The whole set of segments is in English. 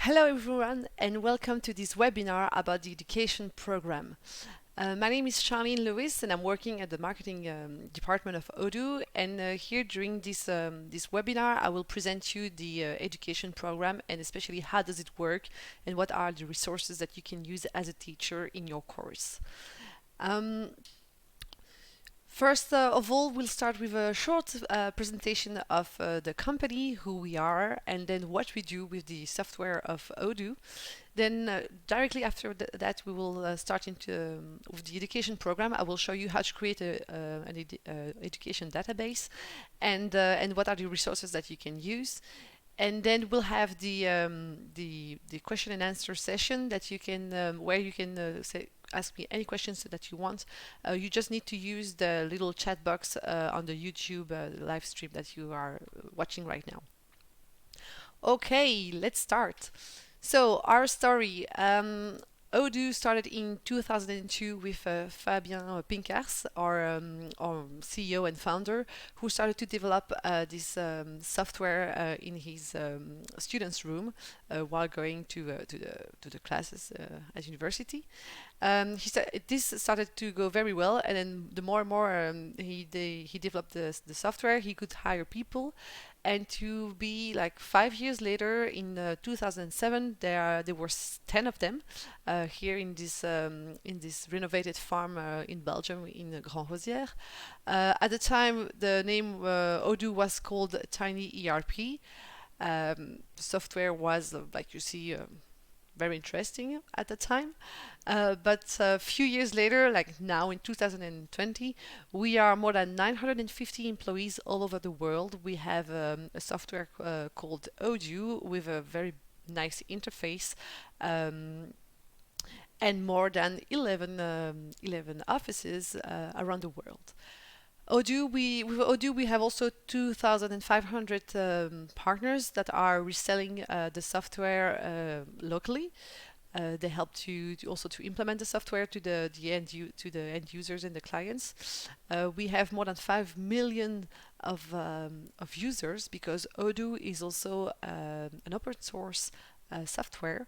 Hello everyone and welcome to this webinar about the education program. My name is Charline and I'm working at the marketing department of Odoo, and here during this webinar I will present you the education program and especially how does it work and what are the resources that you can use as a teacher in your course. First of all, we'll start with a short presentation of the company, who we are, and then what we do with the software of Odoo. Then directly after that, we will start into with the education program. I will show you how to create an education database and what are the resources that you can use. And then we'll have the question and answer session that you can where you can ask me any questions that you want. You just need to use the little chat box on the YouTube live stream that you are watching right now. Okay, let's start. So our story. Odoo started in 2002 with Fabien Pincars, our CEO and founder, who started to develop this software in his students' room while going to the classes at university. This started to go very well, and then the more and more he developed the software, he could hire people. And to be like 5 years later, in 2007, there were 10 of them here in this renovated farm in Belgium, in Grand Rosière. At the time, the name Odoo was called Tiny ERP. The software was, like you see, very interesting at the time. But a few years later, like now in 2020, we are more than 950 employees all over the world. We have a software called Odoo with a very nice interface. And more than 11 offices around the world. With Odoo, we have also 2,500 partners that are reselling the software locally. They help to also to implement the software to the end users and the clients. We have more than 5 million of users, because Odoo is also an open source software.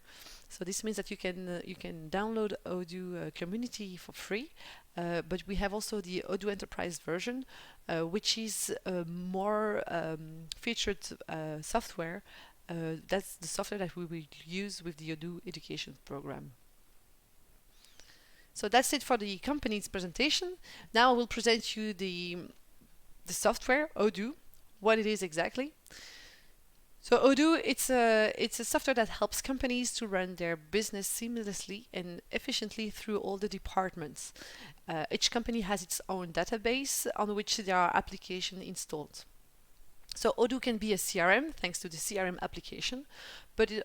So this means that you can download Odoo Community for free, but we have also the Odoo Enterprise version, which is a more featured software. That's the software that we will use with the Odoo Education Program. So that's it for the company's presentation. Now I will present you the software, Odoo, what it is exactly. So Odoo, it's a software that helps companies to run their business seamlessly and efficiently through all the departments. Each company has its own database on which there are applications installed. So Odoo can be a CRM thanks to the CRM application, but it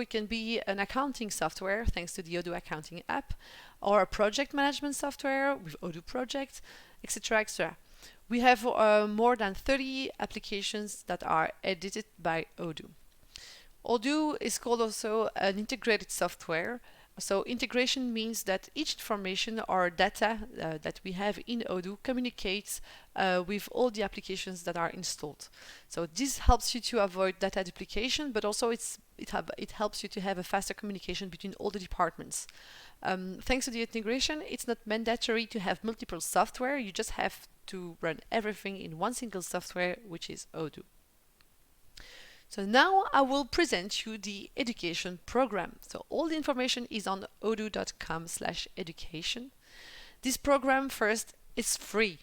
can be an accounting software thanks to the Odoo Accounting app, or a project management software with Odoo Project, etc., etc. We have more than 30 applications that are edited by Odoo. Odoo is called also an integrated software. So integration means that each information or data that we have in Odoo communicates with all the applications that are installed. So this helps you to avoid data duplication, but also it helps you to have a faster communication between all the departments. Thanks to the integration, it's not mandatory to have multiple software. You just have to run everything in one single software, which is Odoo. So now I will present you the education program. So all the information is on odoo.com/education. This program, first, is free.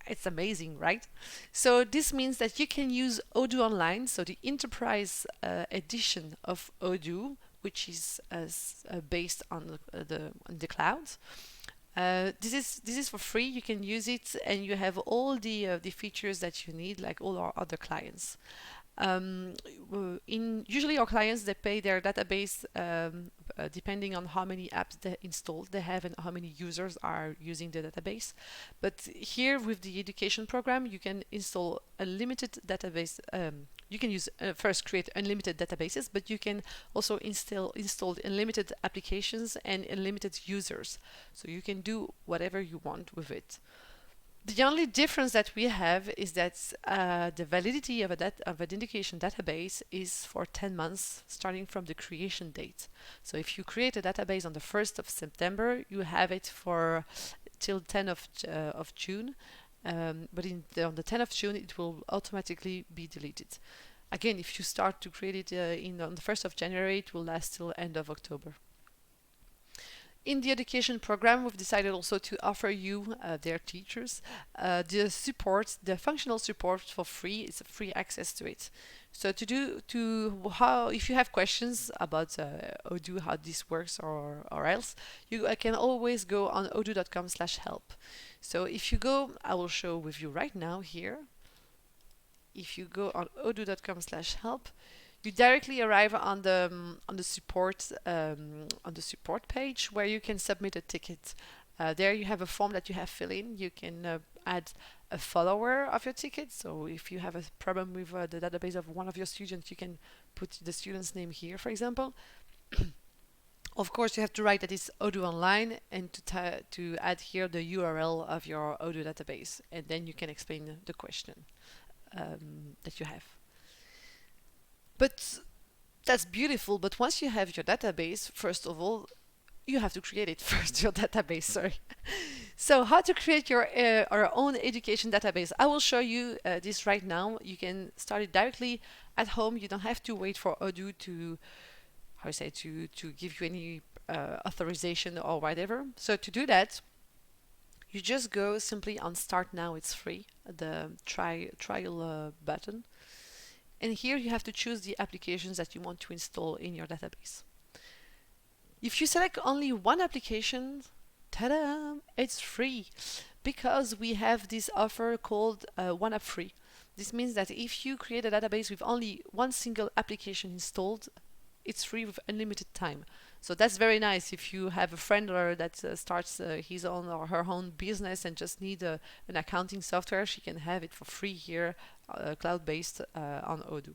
It's amazing, right? So this means that you can use Odoo Online, so the enterprise edition of Odoo, which is based on the cloud. This is for free. You can use it, and you have all the features that you need, like all our other clients. Usually our clients, they pay their database depending on how many apps they installed they have and how many users are using the database. But here with the education program, you can install a limited database. You can use first create unlimited databases, but you can also install unlimited applications and unlimited users. So you can do whatever you want with it. The only difference that we have is that the validity of of an education database is for 10 months starting from the creation date. So if you create a database on the 1st of September, you have it for till 10th of June. But on the 10th of June, it will automatically be deleted. Again, if you start to create it on the 1st of January, it will last till end of October. In the education program, we've decided also to offer you, their teachers, the functional support for free. It's a free access to it. So if you have questions about Odoo, how this works, or else, you can always go on odoo.com/help. So if you go, I will show with you right now here. If you go on odoo.com/help, you directly arrive on the support page where you can submit a ticket. There you have a form that you have fill in. You can add a follower of your ticket. So if you have a problem with the database of one of your students, you can put the student's name here, for example. Of course, you have to write that it's Odoo Online and to add here the URL of your Odoo database, and then you can explain the question that you have. But that's beautiful. But once you have your database, first of all, you have to create it first, your database, sorry. So how to create our own education database? I will show you this right now. You can start it directly at home. You don't have to wait for Odoo to give you any authorization or whatever. So to do that, you just go simply on Start Now. It's free, the trial button. And here you have to choose the applications that you want to install in your database. If you select only one application, ta-da, it's free, because we have this offer called One App Free. This means that if you create a database with only one single application installed, it's free with unlimited time. So that's very nice if you have a friend or that starts his own or her own business and just need an accounting software. She can have it for free here, cloud-based on Odoo.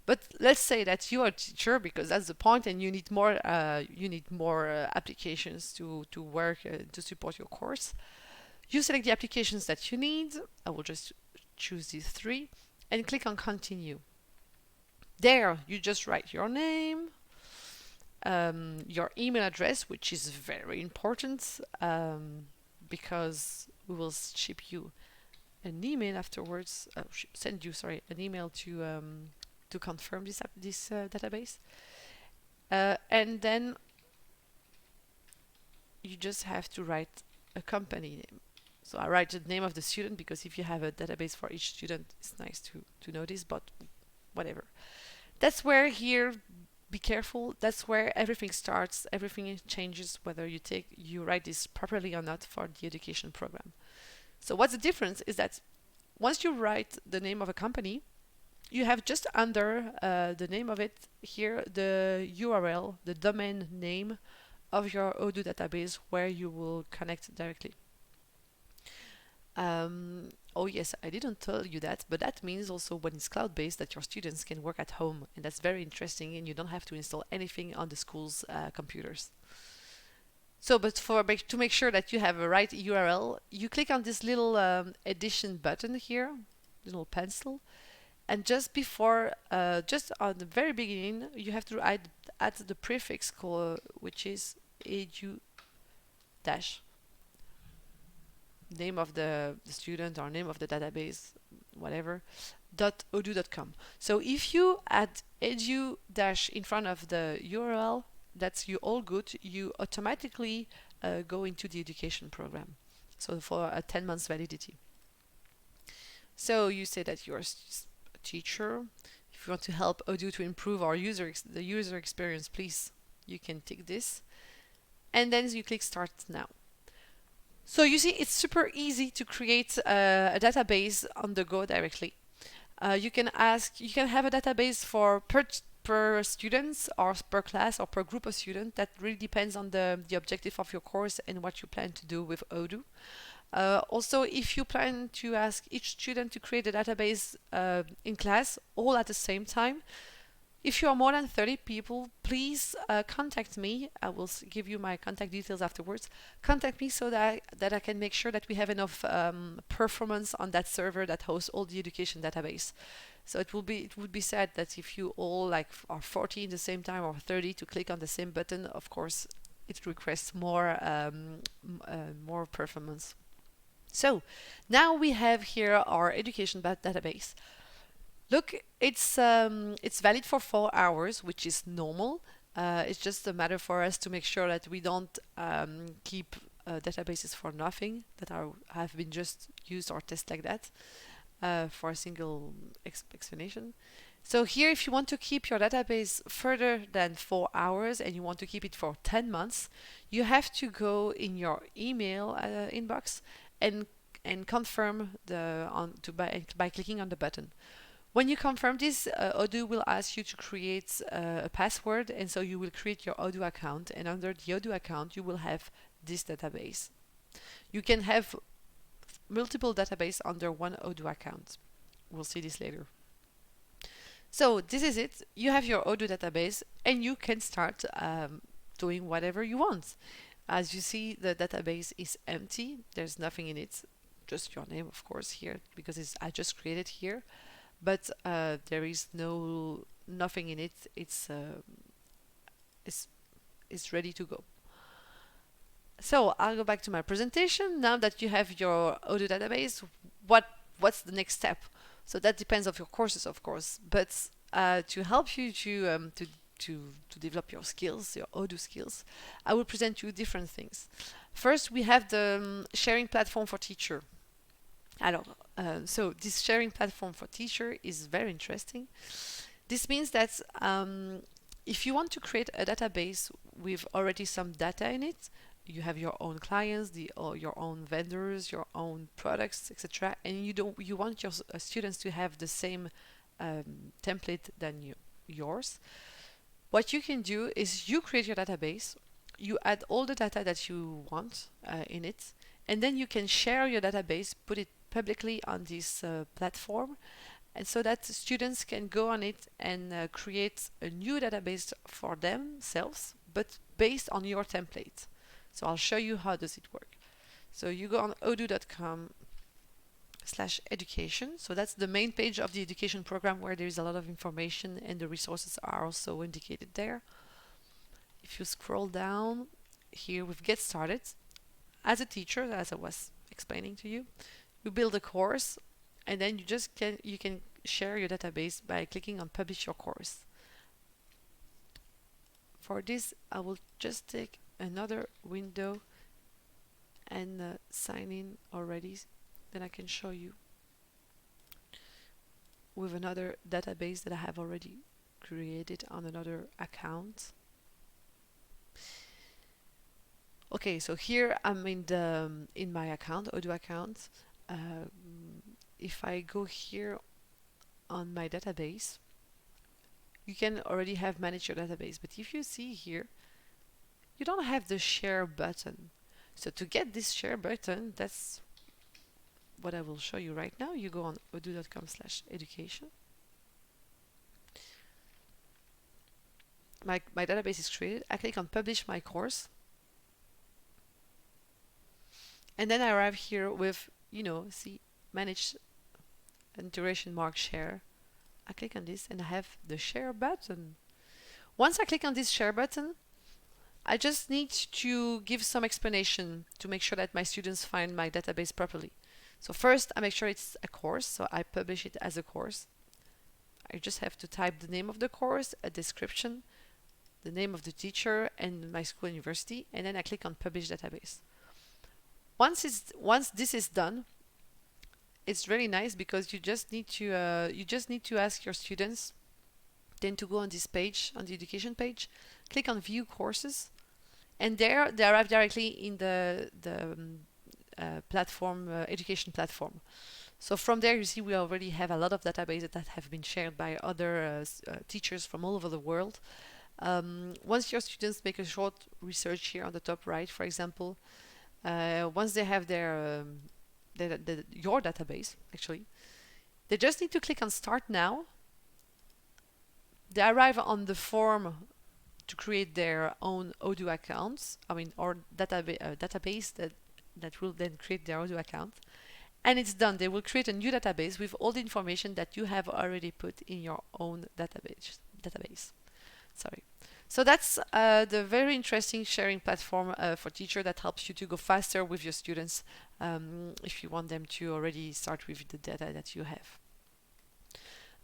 But let's say that you are a teacher, because that's the point, and you need more applications to work to support your course. You select the applications that you need. I will just choose these 3 and click on Continue. There, you just write your name, your email address, which is very important, because we will ship you an email afterwards. Send you, sorry, an email to confirm this database, and then you just have to write a company name. So I write the name of the student, because if you have a database for each student, it's nice to know this, but whatever. That's where here, be careful, that's where everything starts, everything changes, whether you write this properly or not for the education program. So what's the difference is that once you write the name of a company, you have just under the name of it here the URL, the domain name of your Odoo database where you will connect directly. Oh yes, I didn't tell you that, but that means also when it's cloud-based that your students can work at home, and that's very interesting, and you don't have to install anything on the school's computers. So, but to make sure that you have a right URL, you click on this little edition button here, little pencil, and just on the very beginning, you have to add the prefix which is edu dash, name of the student or name of the database, whatever, .odoo.com. So if you add edu dash in front of the URL, that's you all good. You automatically go into the education program. So for a 10 months validity. So you say that you're a teacher. If you want to help Odoo to improve the user experience, please, you can tick this. And then you click Start Now. So you see, it's super easy to create a database on the go directly. You can have a database for per students or per class or per group of students. That really depends on the objective of your course and what you plan to do with Odoo. Also, if you plan to ask each student to create a database in class all at the same time, If you are more than 30 people, please contact me. I will give you my contact details afterwards. Contact me so that I can make sure that we have enough performance on that server that hosts all the education database. So it would be sad that if you all like are 40 in the same time or 30 to click on the same button, of course it requests more performance. So now we have here our education database. Look, it's valid for 4 hours, which is normal. It's just a matter for us to make sure that we don't keep databases for nothing that have been just used or tested like that for a single explanation. So here, if you want to keep your database further than 4 hours and you want to keep it for 10 months, you have to go in your email inbox and confirm by clicking on the button. When you confirm this, Odoo will ask you to create a password, and so you will create your Odoo account, and under the Odoo account you will have this database. You can have multiple databases under one Odoo account. We'll see this later. So this is it. You have your Odoo database, and you can start doing whatever you want. As you see, the database is empty. There's nothing in it, just your name, of course, here, because I just created here. But there is nothing in it. It's ready to go. So I'll go back to my presentation. Now that you have your Odoo database, what's the next step? So that depends on your courses, of course. But to help you to develop your skills, your Odoo skills, I will present you different things. First, we have the sharing platform for teacher. So this sharing platform for teacher is very interesting. This means that if you want to create a database with already some data in it, you have your own clients, your own vendors, your own products, etc., and you want your students to have the same template than yours. What you can do is you create your database, you add all the data that you want in it, and then you can share your database, put it publicly on this platform, and so that students can go on it and create a new database for themselves, but based on your template. So I'll show you how does it work. So you go on odoo.com/education. So that's the main page of the education program where there is a lot of information and the resources are also indicated there. If you scroll down here with Get Started, as a teacher, as I was explaining to you, you build a course, and then you can share your database by clicking on Publish Your Course. For this, I will just take another window and sign in already. Then I can show you with another database that I have already created on another account. Okay, so here I'm in my account, Odoo account. If I go here on my database, you can already have managed your database, but if you see here, you don't have the share button. So to get this share button, that's what I will show you right now. You go on odoo.com/education. My database is created. I click on Publish My Course. And then I arrive here with, see, Manage and duration mark share. I click on this and I have the share button. Once I click on this share button, I just need to give some explanation to make sure that my students find my database properly. So first, I make sure it's a course, so I publish it as a course. I just have to type the name of the course, a description, the name of the teacher, and my school and university, and then I click on Publish Database. Once this is done, it's really nice because you just need to ask your students then to go on this page, on the education page, click on View Courses, and there they arrive directly in the platform, education platform. So from there, you see we already have a lot of databases that have been shared by other teachers from all over the world. Once your students make a short research here on the top right, for example, once they have your database, actually, they just need to click on Start Now. they arrive on the form to create their own Odoo accounts, or database that will then create their Odoo account. And it's done. They will create a new database with all the information that you have already put in your own database. Sorry. So that's the very interesting sharing platform for teacher that helps you to go faster with your students if you want them to already start with the data that you have.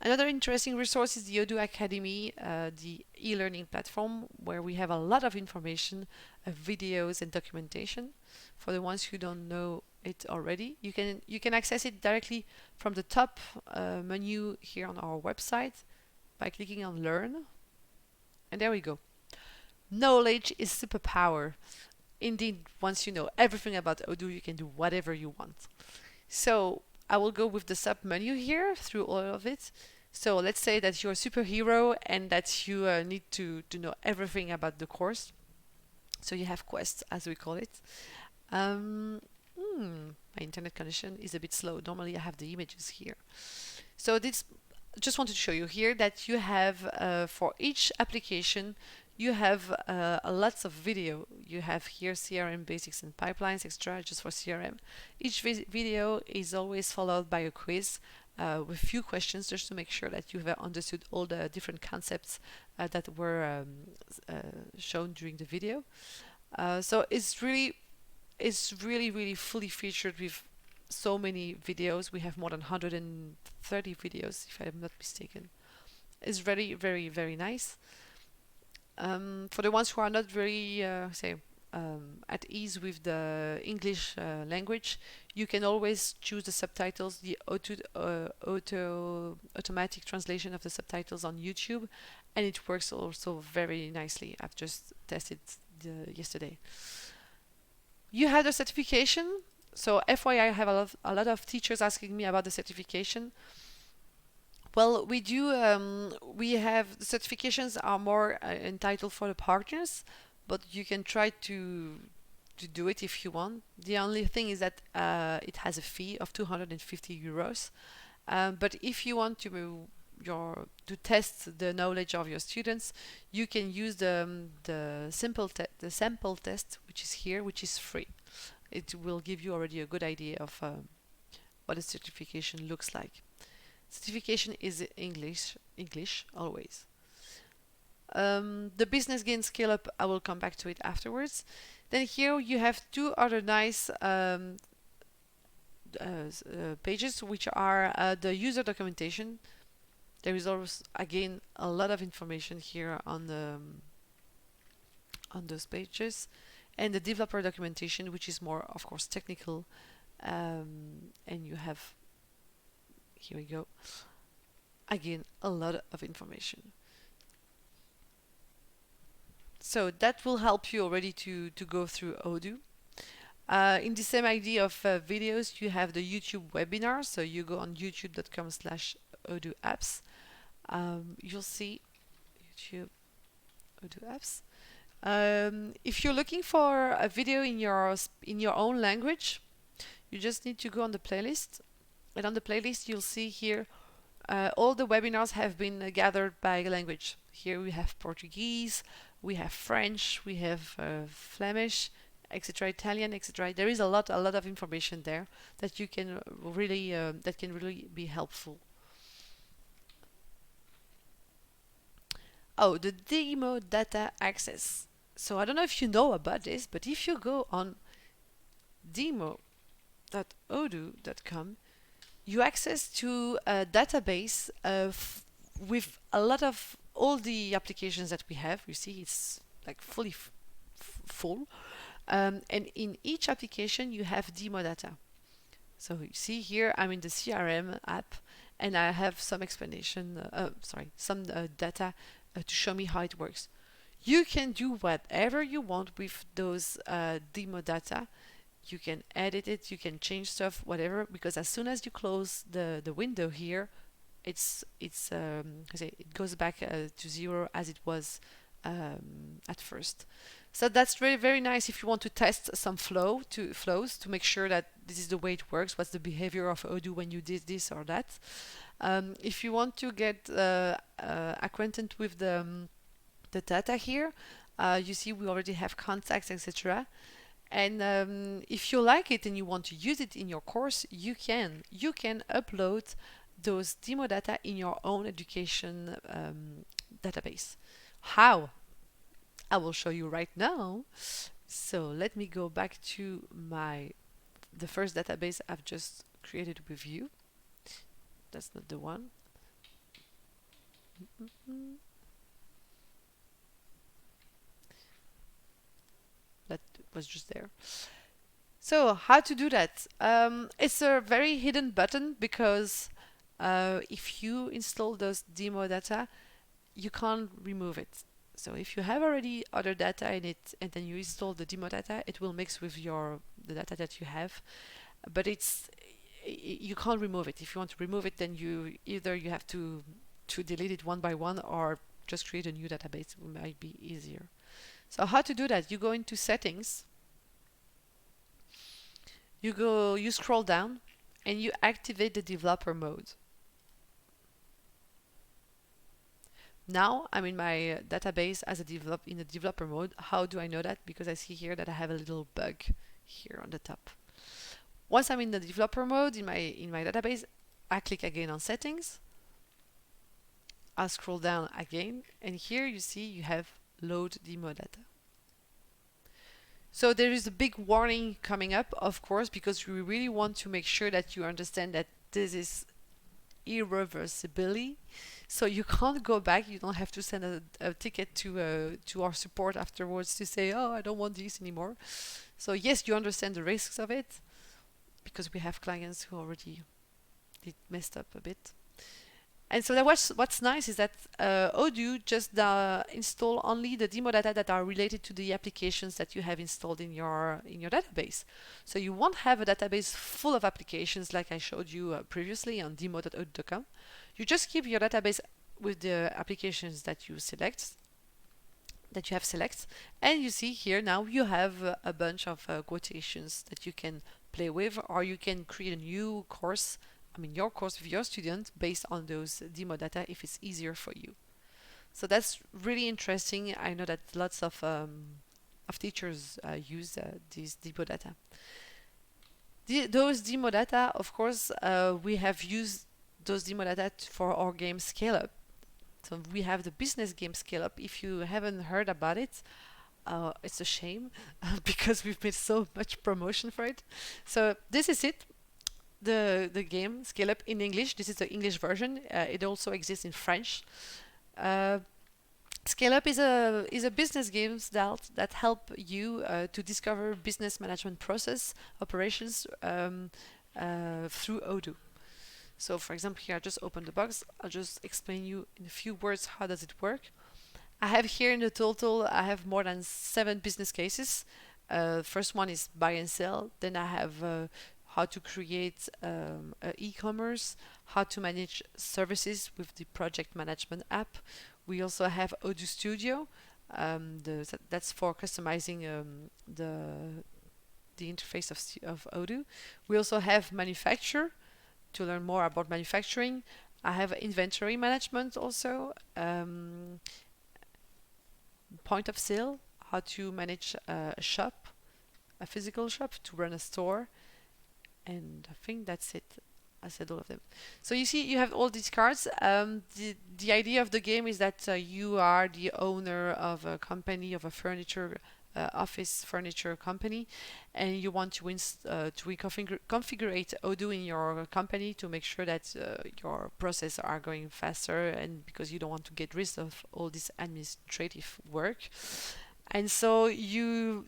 Another interesting resource is the Odoo Academy, the e-learning platform, where we have a lot of information, videos and documentation. For the ones who don't know it already, you can access it directly from the top menu here on our website by clicking on Learn. And there we go. Knowledge is superpower. Indeed, once you know everything about Odoo, you can do whatever you want. So I will go with the sub menu here through all of it. So let's say that you're a superhero and that you need to know everything about the course. So you have quests, as we call it. My internet connection is a bit slow. Normally I have the images here. So this just wanted to show you here that you have for each application you have lots of video. You have here CRM basics and pipelines, extra just for CRM. Each video is always followed by a quiz with few questions just to make sure that you have understood all the different concepts that were shown during the video. So it's really fully featured with so many videos. We have more than 130 videos, if I'm not mistaken. It's very, very, very nice. For the ones who are not very, at ease with the English language, you can always choose the subtitles, the automatic translation of the subtitles on YouTube, and it works also very nicely. I've just tested yesterday. You have the certification. So FYI, I have a lot of teachers asking me about the certification. Well, we do. We have the certifications are more entitled for the partners, but you can try to do it if you want. The only thing is that it has a fee of 250 euros. But if you want to test the knowledge of your students, you can use the sample test, which is here, which is free. It will give you already a good idea of what a certification looks like. Certification is English always. The business gain scale up, I will come back to it afterwards. Then here you have two other nice pages, which are the user documentation. There is also again a lot of information here on those pages, and the developer documentation, which is more, of course, technical, and you have. Here we go. Again, a lot of information. So that will help you already to go through Odoo. In the same idea of videos, you have the YouTube webinar. So you go on youtube.com/Odoo apps. You'll see YouTube Odoo apps. If you're looking for a video in your own language, you just need to go on the playlist. And on the playlist, you'll see here all the webinars have been gathered by language. Here we have Portuguese, we have French, we have Flemish, etc., Italian, etc. There is a lot of information there that you can really be helpful. Oh, the demo data access. So I don't know if you know about this, but if you go on demo.odoo.com, you access to a database with a lot of all the applications that we have. You see, it's like fully full. And in each application, you have demo data. So you see here, I'm in the CRM app, and I have some explanation, some data to show me how it works. You can do whatever you want with those demo data. You can edit it, you can change stuff, whatever, because as soon as you close the window here, it goes back to zero as it was at first. So that's very, very nice if you want to test some flows to make sure that this is the way it works. What's the behavior of Odoo when you did this or that? If you want to get acquainted with the data here, you see we already have contacts, etc. And if you like it and you want to use it in your course, you can. You can upload those demo data in your own education database. How? I will show you right now. So let me go back to the first database I've just created with you. That's not the one. That was just there. So how to do that? It's a very hidden button because if you install those demo data, you can't remove it. So if you have already other data in it and then you install the demo data, it will mix with the data that you have, but you can't remove it. If you want to remove it, then you have to delete it one by one or just create a new database. It might be easier. So how to do that? You go into settings, you scroll down and you activate the developer mode. Now I'm in my database as in the developer mode. How do I know that? Because I see here that I have a little bug here on the top. Once I'm in the developer mode in my database, I click again on settings. I'll scroll down again, and here you see you have load demo data. So there is a big warning coming up, of course, because we really want to make sure that you understand that this is irreversibly. So you can't go back. You don't have to send a ticket to our support afterwards to say, oh, I don't want this anymore. So yes, you understand the risks of it, because we have clients who already did messed up a bit. And so what's nice is that Odoo just install only the demo data that are related to the applications that you have installed in your database. So you won't have a database full of applications like I showed you previously on demo.odoo.com. You just keep your database with the applications that you have select, and you see here now you have a bunch of quotations that you can play with, or you can create a new course. Your course with your student based on those demo data if it's easier for you. So that's really interesting. I know that lots of teachers use these demo data. Those demo data, of course, we have used those demo data for our game Scale Up. So we have the business game Scale Up. If you haven't heard about it, it's a shame because we've made so much promotion for it. So this is it. The game Scale Up in English. This is the English version. It also exists in French. Scale Up is a business game that help you to discover business management process operations through Odoo. So for example, here I just opened the box. I'll just explain you in a few words how does it work. I have here in the total, I have more than 7 business cases. First one is buy and sell. Then I have how to create e-commerce, how to manage services with the project management app. We also have Odoo Studio. That's for customizing the interface of Odoo. We also have manufacture to learn more about manufacturing. I have inventory management also. Point of sale, how to manage a shop, a physical shop, to run a store. And I think that's it. I said all of them. So you see, you have all these cards. The idea of the game is that you are the owner of a company, of a furniture office furniture company, and you want to configure Odoo in your company to make sure that your processes are going faster, and because you don't want to get rid of all this administrative work. And so you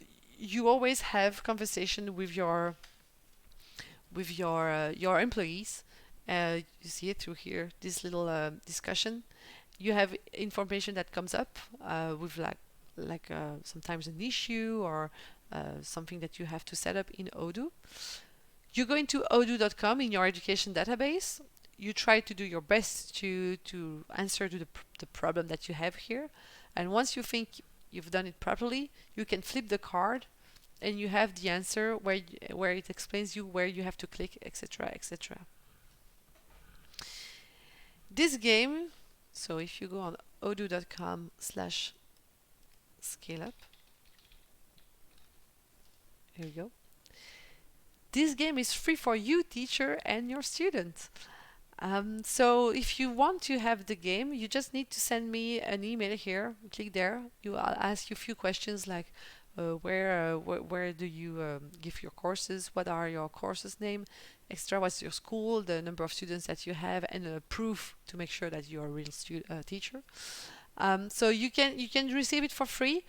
always have conversation with your employees. You see it through here, this little discussion. You have information that comes up with sometimes an issue or something that you have to set up in Odoo. You go into odoo.com in your education database. you try to do your best to answer to the problem that you have here. And once you think you've done it properly, you can flip the card and you have the answer where it explains you where you have to click, etc., etc. This game, so if you go on odoo.com/scaleup, here we go. This game is free for you, teacher, and your students. So if you want to have the game, you just need to send me an email here. Click there. I'll ask you a few questions like where do you give your courses? What are your courses name? Extra, what's your school? The number of students that you have, and a proof to make sure that you're a real teacher. So you can receive it for free.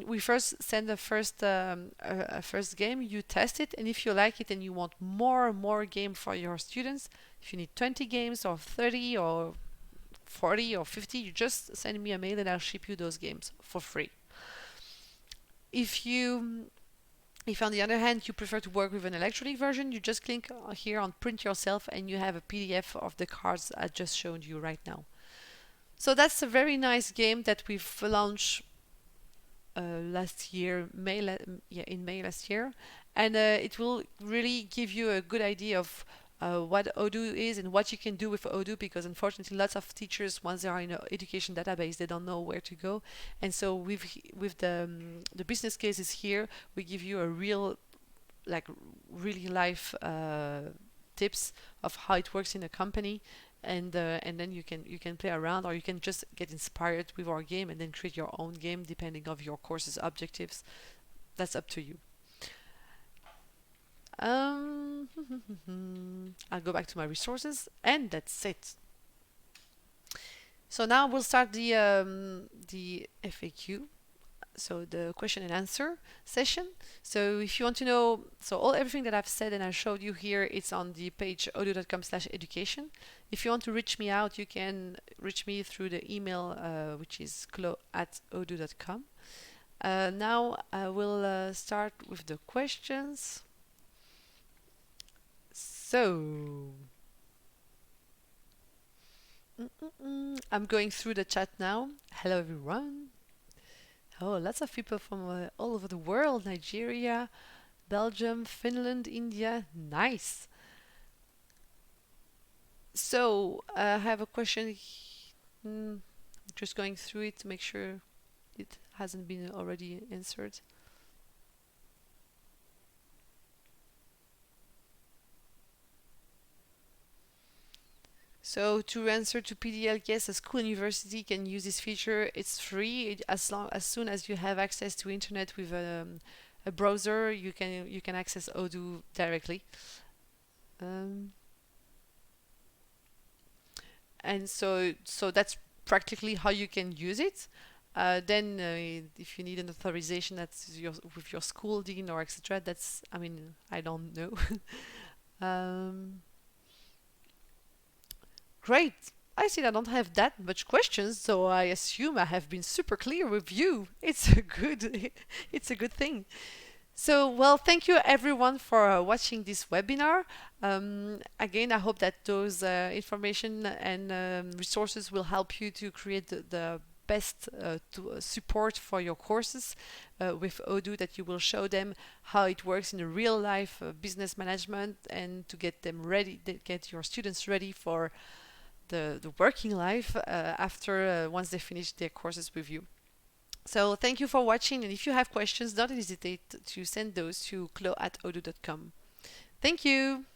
We first send a first game, you test it, and if you like it and you want more game for your students, if you need 20 games or 30 or 40 or 50, you just send me a mail and I'll ship you those games for free. If on the other hand you prefer to work with an electronic version, you just click here on print yourself and you have a PDF of the cards I just showed you right now. So that's a very nice game that we've launched last year, in May last year, and it will really give you a good idea of what Odoo is and what you can do with Odoo, because unfortunately lots of teachers, once they are in an education database, they don't know where to go. And so with the business cases here, we give you a real, like really live tips of how it works in a company, and then you can play around, or you can just get inspired with our game and then create your own game depending of your course's objectives. That's up to you. I'll go back to my resources, and that's it. So now we'll start the FAQ, so the question and answer session. So if you want to know, so everything that I've said and I showed you here, it's on the page odoo.com/education. If you want to reach me out, you can reach me through the email, which is clo@odoo.com. Now I will start with the questions. So I'm going through the chat now. Hello everyone. Oh, lots of people from all over the world. Nigeria, Belgium, Finland, India. Nice. So I have a question. Just going through it to make sure it hasn't been already answered. So to answer to PDL, yes, a school and university can use this feature. It's free as soon as you have access to internet with a browser. You can access Odoo directly. And so that's practically how you can use it. Then if you need an authorization, that's with your school dean or etc. That's, I mean, I don't know. Great. I see I don't have that much questions, so I assume I have been super clear with you. It's a good thing. So, well, thank you everyone for watching this webinar. Again, I hope that those information and resources will help you to create the best support for your courses with Odoo, that you will show them how it works in a real life business management, and to get them ready, get your students ready for the working life after once they finish their courses with you. So thank you for watching, and if you have questions, don't hesitate to send those to clo@odoo.com. Thank you.